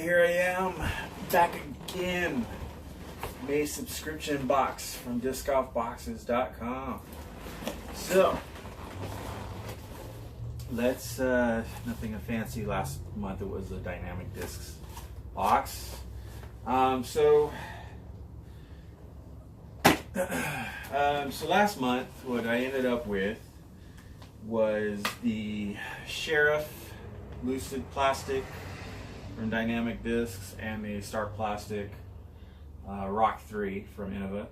here I am, back again. May subscription box from discgolfboxes.com. So, let's, nothing fancy. Last month it was a Dynamic Discs box. So last month what I ended up with was the Sheriff Lucid Plastic from Dynamic Discs and the Star Plastic Rock 3 from Innova.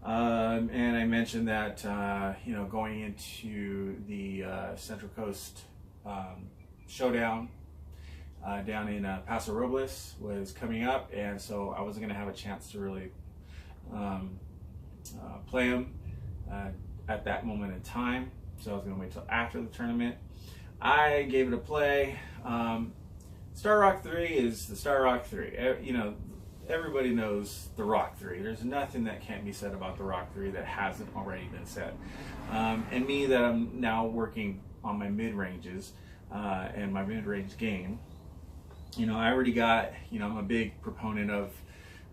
And I mentioned that going into the Central Coast Showdown down in Paso Robles was coming up, and so I wasn't going to have a chance to really play them at that moment in time, so I was going to wait till after the tournament. I gave it a play. Star Rock 3 is the Star Rock 3. Everybody knows the Rock 3. There's nothing that can't be said about the Rock 3 that hasn't already been said. And me, that I'm now working on my mid-ranges and my mid-range game, I already got, I'm a big proponent of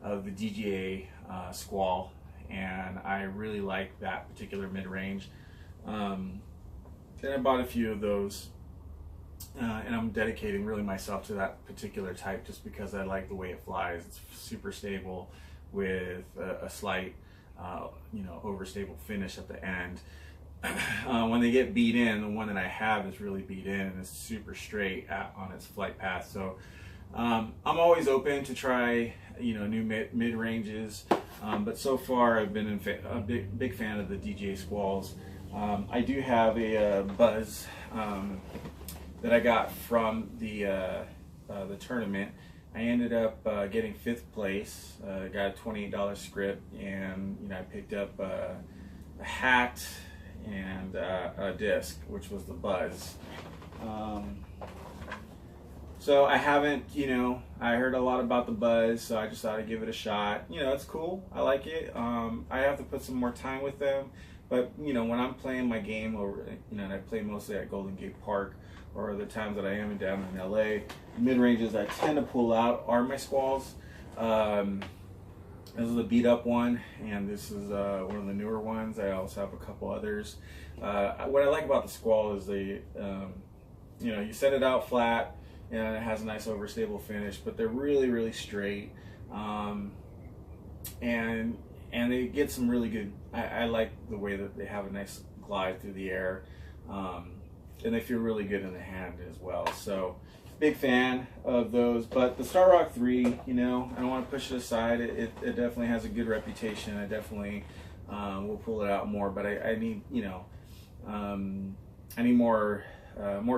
the DGA Squall, and I really like that particular mid-range. And I bought a few of those. And I'm dedicating really myself to that particular type just because I like the way it flies. It's super stable with a slight, overstable finish at the end. When they get beat in, the one that I have is really beat in and it's super straight on its flight path. So I'm always open to try, new mid-ranges. But so far I've been a big fan of the DGA Squalls. I do have a Buzz that I got from the tournament. I ended up getting 5th place. Got a $28 script, and I picked up a hat and a disc, which was the Buzz. So I haven't, I heard a lot about the Buzz, so I just thought I'd give it a shot. It's cool. I like it. I have to put some more time with them, but when I'm playing my game over, and I play mostly at Golden Gate Park, or the times that I am down in LA, mid-ranges I tend to pull out are my Squalls. This is a beat up one, and this is one of the newer ones. I also have a couple others. What I like about the Squall is you set it out flat, and it has a nice overstable finish, but they're really, really straight. And they get some really good, I like the way that they have a nice glide through the air. And they feel really good in the hand as well. So, big fan of those. But the Star Rock 3, I don't want to push it aside. It definitely has a good reputation. I definitely will pull it out more. But I need, I need more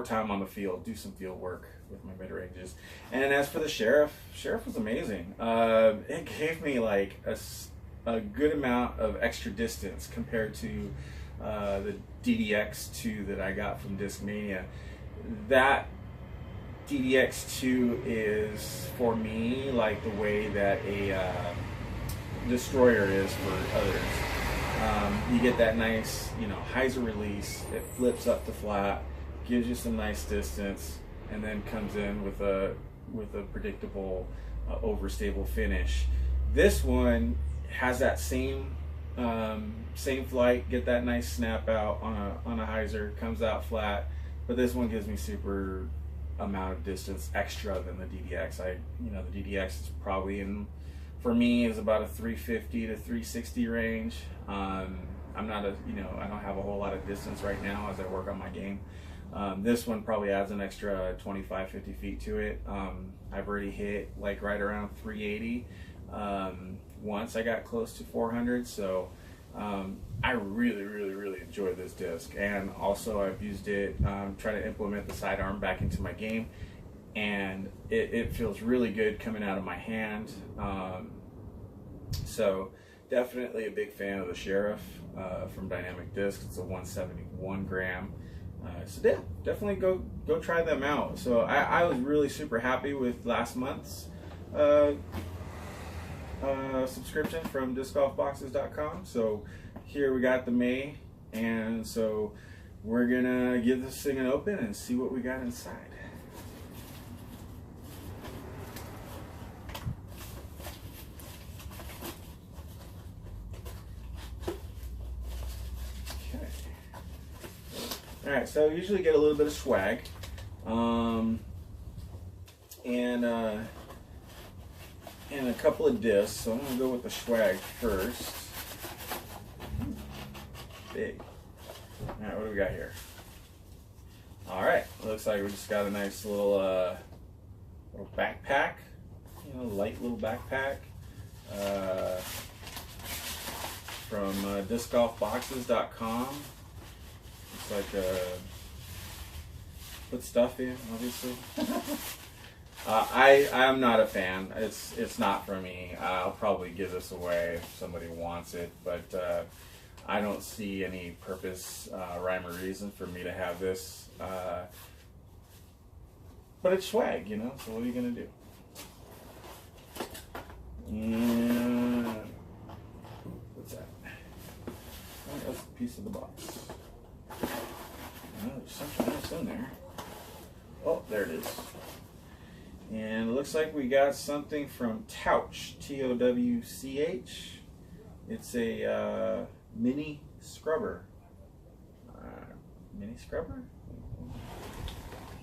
time on the field. Do some field work with my mid ranges. And as for the Sheriff was amazing. It gave me like a good amount of extra distance compared to the DDX2 that I got from Discmania. That DDX2 is for me like the way that a Destroyer is for others. You get that nice, hyzer release. It flips up to flat, gives you some nice distance, and then comes in with a predictable overstable finish. This one has that same flight, get that nice snap out on a hyzer, comes out flat, but this one gives me super amount of distance extra than the DDX. The DDX is probably for me is about a 350 to 360 range. I'm not I don't have a whole lot of distance right now as I work on my game. This one probably adds an extra 25-50 feet to it. I've already hit like right around 380. Once I got close to 400, so I really, really, really enjoy this disc. And also I've used it, trying to implement the sidearm back into my game, and it feels really good coming out of my hand. So definitely a big fan of the Sheriff from Dynamic Discs. It's a 171 gram. So yeah, definitely go try them out. So I was really super happy with last month's subscription from discgolfboxes.com. So here we got the May, and so we're gonna give this thing an open and see what we got inside. right, so I usually get a little bit of swag. And a couple of discs. So I'm going to go with the swag first. Big. Alright, what do we got here? Alright, looks like we just got a nice little little backpack. You know, light little backpack. From discgolfboxes.com. It's like put stuff in, obviously. I'm not a fan. It's not for me. I'll probably give this away if somebody wants it, but I don't see any purpose, rhyme or reason for me to have this. But it's swag, you know. So what are you gonna do? And what's that? Oh, that's a piece of the box. Oh, there's something else in there. Oh, there it is. And it looks like we got something from Towch, T-O-W-C-H. It's a mini scrubber. Mini scrubber?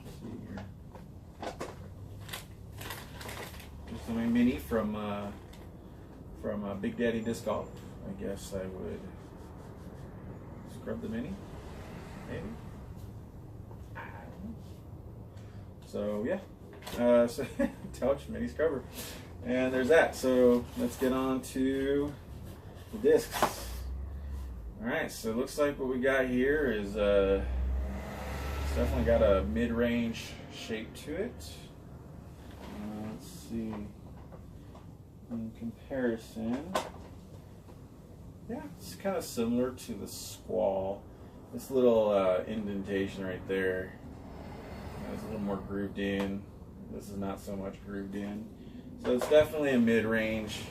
Let's see here. Just a mini from Big Daddy Disc Golf. I guess I would scrub the mini, maybe. I don't know. So yeah. So Towch mini scrubber, and there's that. So let's get on to the discs. All right, so it looks like what we got here is it's definitely got a mid-range shape to it. Let's see, in comparison, yeah, it's kind of similar to the Squall. This little indentation right there is a little more grooved in. This is not so much grooved in. So it's definitely a mid-range.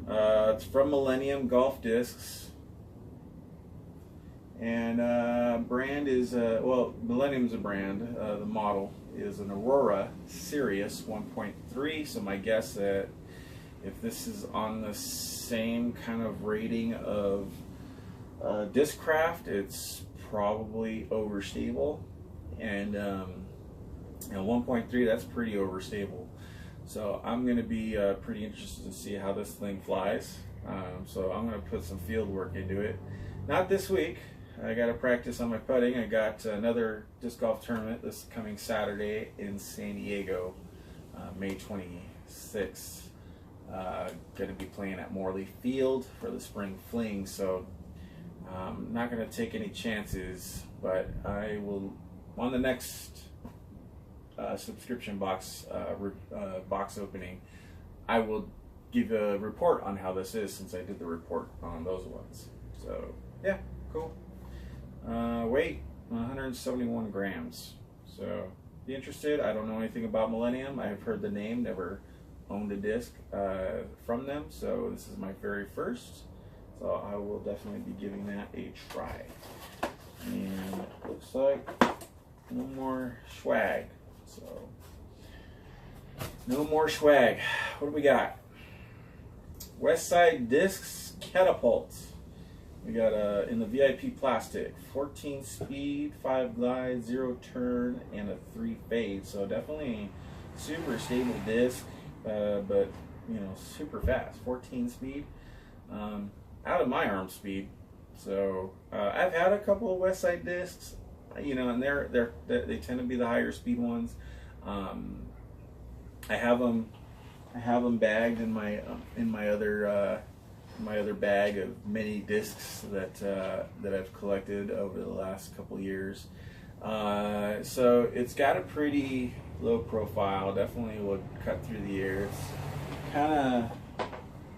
It's from Millennium Golf Discs. And brand is, well, Millennium's a brand. The model is an Aurora Sirius 1.3. So my guess that if this is on the same kind of rating of Discraft, it's probably overstable. And 1.3, that's pretty overstable. So I'm going to be pretty interested to see how this thing flies. So I'm going to put some field work into it. Not this week. I got to practice on my putting. I got another disc golf tournament this coming Saturday in San Diego, May 26th. Going to be playing at Morley Field for the spring fling. So I'm not going to take any chances, but I will, on the next subscription box box opening, I will give a report on how this is, since I did the report on those ones. So yeah, cool. Weight 171 grams. So be interested. I don't know anything about Millennium. I have heard the name, never owned a disc from them, so this is my very first. So I will definitely be giving that a try. And it looks like no more swag. So no more swag. What do we got? Westside Discs Catapult. We got in the VIP plastic, 14 speed, 5 glide, 0 turn, and a 3 fade. So definitely super stable disc, but you know, super fast. 14 speed, out of my arm speed. So I've had a couple of Westside discs, you know, and they tend to be the higher speed ones. I have them bagged in my other bag of mini discs that I've collected over the last couple years. So it's got a pretty low profile. Definitely would cut through the air. It's kind of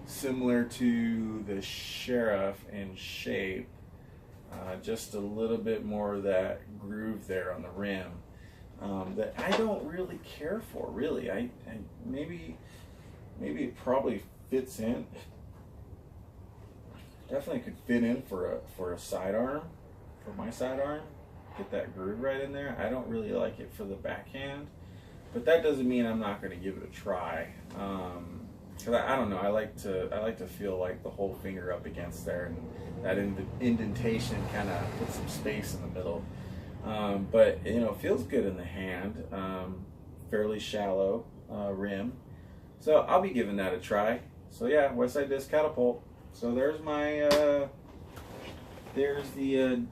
similar to the Sheriff in shape, just a little bit more of that groove there on the rim that I don't really care for. Really, I maybe it probably fits in. Definitely could fit in for a sidearm, for my sidearm. Get that groove right in there. I don't really like it for the backhand, but that doesn't mean I'm not going to give it a try. Cause I don't know. I like to feel like the whole finger up against there, and that indentation kind of puts some space in the middle. But you know, it feels good in the hand. Fairly shallow rim, so I'll be giving that a try. So yeah, Westside Disc Catapult. So there's my there's the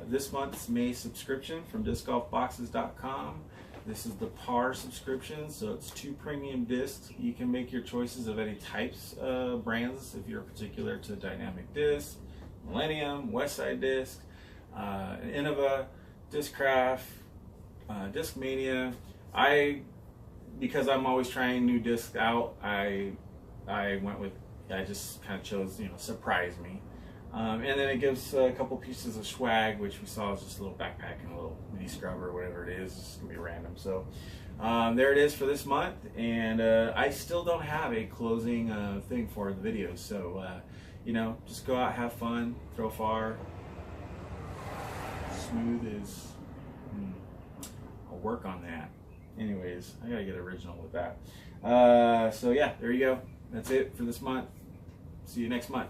this month's May subscription from discgolfboxes.com. This is the par subscription, so it's 2 premium discs. You can make your choices of any types of brands if you're particular to Dynamic Disc, Millennium, Westside Disc, Innova, Discraft, Discmania. Because I'm always trying new discs out, I just kind of chose, you know, Surprise Me. And then it gives a couple pieces of swag, which we saw is just a little backpack and a little mini scrub or whatever it is. It's gonna be random. So there it is for this month, and I still don't have a closing thing for the videos. So you know, just go out, have fun, throw far. Smooth is. I'll work on that. Anyways, I gotta get original with that. So yeah, there you go. That's it for this month. See you next month.